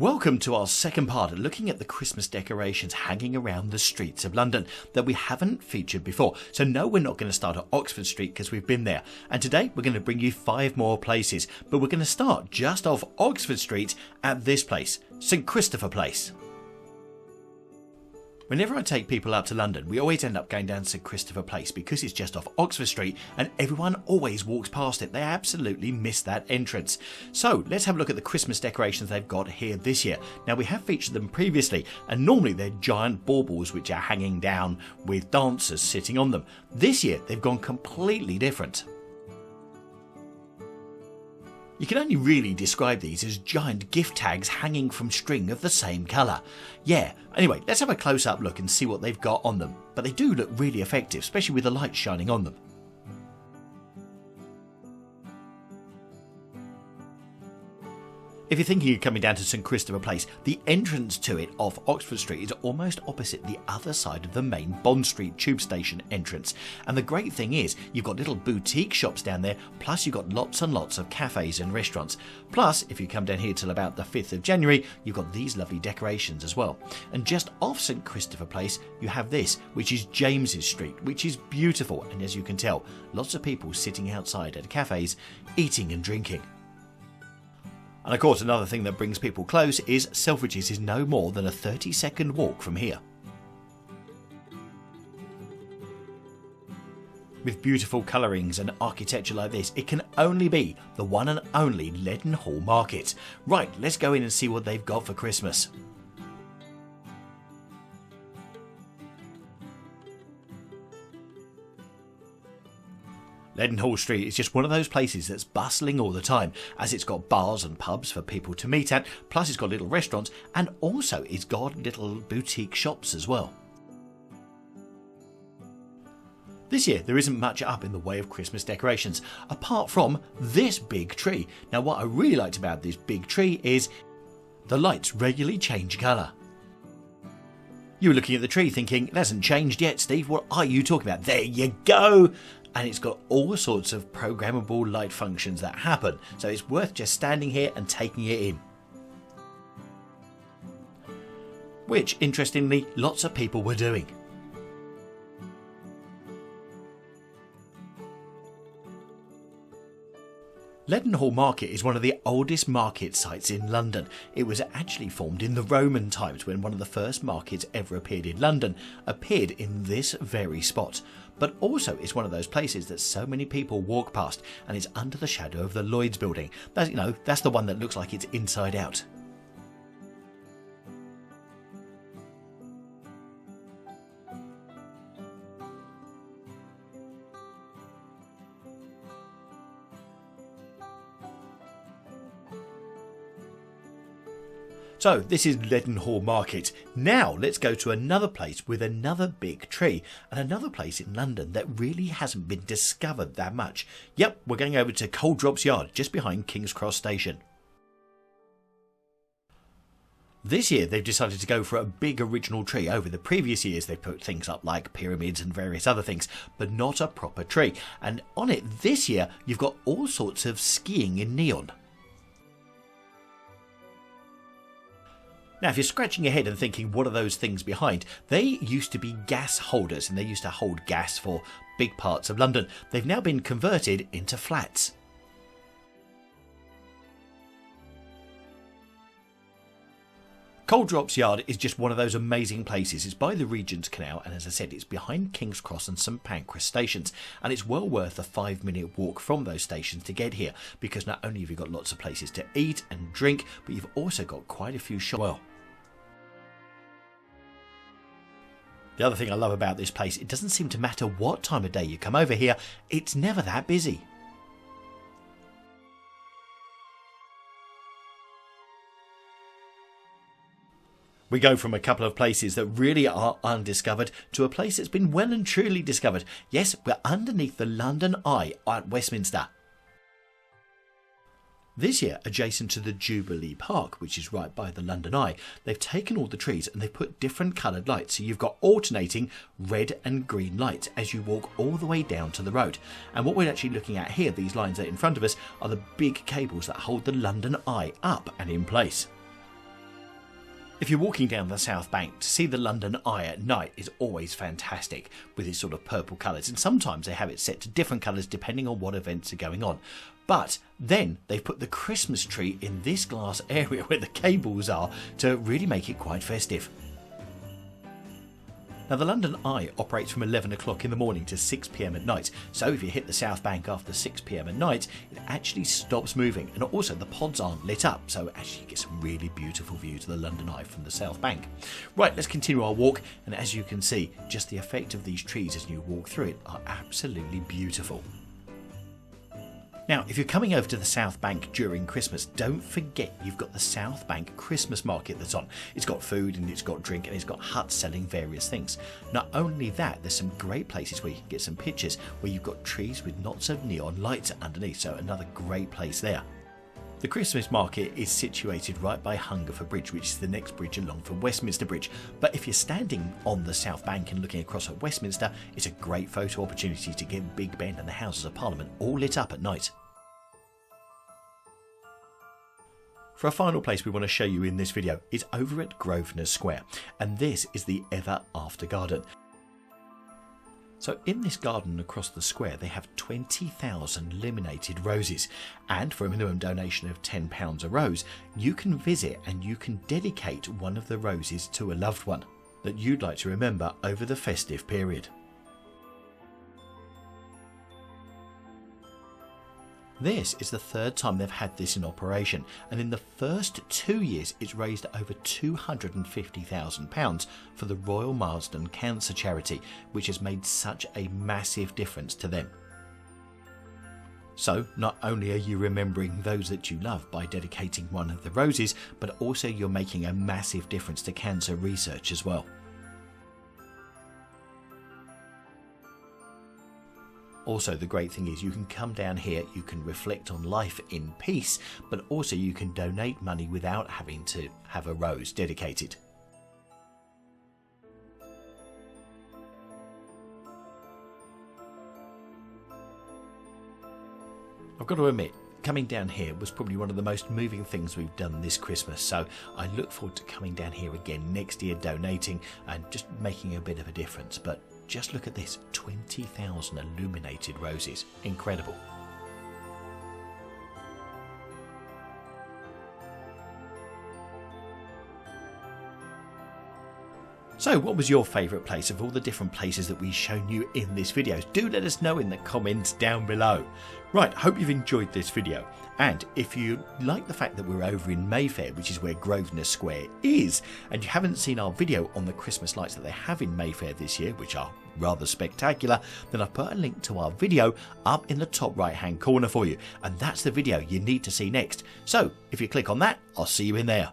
Welcome to our second part looking at the Christmas decorations hanging around the streets of London that we haven't featured before. So no, we're not going to start at Oxford Street because we've been there. And today we're going to bring you 5 more places, but we're going to start just off Oxford Street at this place, St Christopher Place. Whenever I take people up to London, we always end up going down St Christopher Place because it's just off Oxford Street and everyone always walks past it. They absolutely miss that entrance. So let's have a look at the Christmas decorations they've got here this year. Now, we have featured them previously, and normally they're giant baubles which are hanging down with dancers sitting on them. This year they've gone completely different. You can only really describe these as giant gift tags hanging from string of the same colour. Yeah, anyway, let's have a close-up look and see what they've got on them. But they do look really effective, especially with the light shining on them. If you're thinking of coming down to St Christopher Place, the entrance to it off Oxford Street is almost opposite the other side of the main Bond Street tube station entrance. And the great thing is, you've got little boutique shops down there, plus you've got lots and lots of cafes and restaurants. Plus, if you come down here till about the 5th of January, you've got these lovely decorations as well. And just off St Christopher Place, you have this, which is James's Street, which is beautiful. And as you can tell, lots of people sitting outside at cafes, eating and drinking. And of course, another thing that brings people close is Selfridges is no more than a 30-second walk from here. With beautiful colourings and architecture like this, it can only be the one and only Leadenhall Market. Right, let's go in and see what they've got for Christmas. Leadenhall Street is just one of those places that's bustling all the time, as it's got bars and pubs for people to meet at, plus it's got little restaurants, and also it's got little boutique shops as well. This year there isn't much up in the way of Christmas decorations, apart from this big tree. Now, what I really liked about this big tree is the lights regularly change colour. You were looking at the tree thinking, it hasn't changed yet, Steve, what are you talking about? There you go! And it's got all sorts of programmable light functions that happen, so it's worth just standing here and taking it in. Which, interestingly, lots of people were doing. Leadenhall Market is one of the oldest market sites in London. It was actually formed in the Roman times when one of the first markets ever appeared in London appeared in this very spot. But also it's one of those places that so many people walk past, and it's under the shadow of the Lloyd's building. That's the one that looks like it's inside out. So this is Leadenhall Market. Now let's go to another place with another big tree, and another place in London that really hasn't been discovered that much. Yep, we're going over to Coal Drops Yard, just behind King's Cross Station. This year they've decided to go for a big original tree. Over the previous years they've put things up like pyramids and various other things, but not a proper tree. And on it this year you've got all sorts of skiing in neon. Now, if you're scratching your head and thinking, what are those things behind? They used to be gas holders, and they used to hold gas for big parts of London. They've now been converted into flats. Coal Drops Yard is just one of those amazing places. It's by the Regent's Canal, and as I said, it's behind King's Cross and St Pancras stations, and it's well worth a 5-minute walk from those stations to get here, because not only have you got lots of places to eat and drink, but you've also got quite a few shops as well. The other thing I love about this place, it doesn't seem to matter what time of day you come over here, it's never that busy. We go from a couple of places that really are undiscovered to a place that's been well and truly discovered. Yes, we're underneath the London Eye at Westminster. This year, adjacent to the Jubilee Park, which is right by the London Eye, they've taken all the trees and they've put different coloured lights. So you've got alternating red and green lights as you walk all the way down to the road. And what we're actually looking at here, these lines that are in front of us, are the big cables that hold the London Eye up and in place. If you're walking down the South Bank, to see the London Eye at night is always fantastic with its sort of purple colours, and sometimes they have it set to different colours depending on what events are going on. But then they've put the Christmas tree in this glass area where the cables are to really make it quite festive. Now the London Eye operates from 11 o'clock in the morning to 6 PM at night, so if you hit the South Bank after 6 PM at night, it actually stops moving, and also the pods aren't lit up, so actually you get some really beautiful views of the London Eye from the South Bank. Right, let's continue our walk, and as you can see, just the effect of these trees as you walk through it are absolutely beautiful. Now, if you're coming over to the South Bank during Christmas, don't forget you've got the South Bank Christmas market that's on. It's got food and it's got drink and it's got huts selling various things. Not only that, there's some great places where you can get some pictures where you've got trees with not so neon lights underneath, so another great place there. The Christmas market is situated right by Hungerford Bridge, which is the next bridge along from Westminster Bridge. But if you're standing on the South Bank and looking across at Westminster, it's a great photo opportunity to get Big Ben and the Houses of Parliament all lit up at night. For a final place we want to show you in this video is over at Grosvenor Square, and this is the Ever After Garden. So in this garden across the square they have 20,000 laminated roses, and for a minimum donation of £10 a rose you can visit and you can dedicate one of the roses to a loved one that you'd like to remember over the festive period. This is the third time they've had this in operation, and in the first 2 years it's raised over £250,000 for the Royal Marsden Cancer Charity, which has made such a massive difference to them. So not only are you remembering those that you love by dedicating one of the roses, but also you're making a massive difference to cancer research as well. Also, the great thing is you can come down here, you can reflect on life in peace, but also you can donate money without having to have a rose dedicated. I've got to admit, coming down here was probably one of the most moving things we've done this Christmas, so I look forward to coming down here again next year, donating and just making a bit of a difference. But just look at this, 20,000 illuminated roses. Incredible. So what was your favourite place of all the different places that we've shown you in this video? Do let us know in the comments down below. Right, hope you've enjoyed this video, and if you like the fact that we're over in Mayfair, which is where Grosvenor Square is, and you haven't seen our video on the Christmas lights that they have in Mayfair this year, which are rather spectacular, then I've put a link to our video up in the top right hand corner for you, and that's the video you need to see next. So if you click on that, I'll see you in there.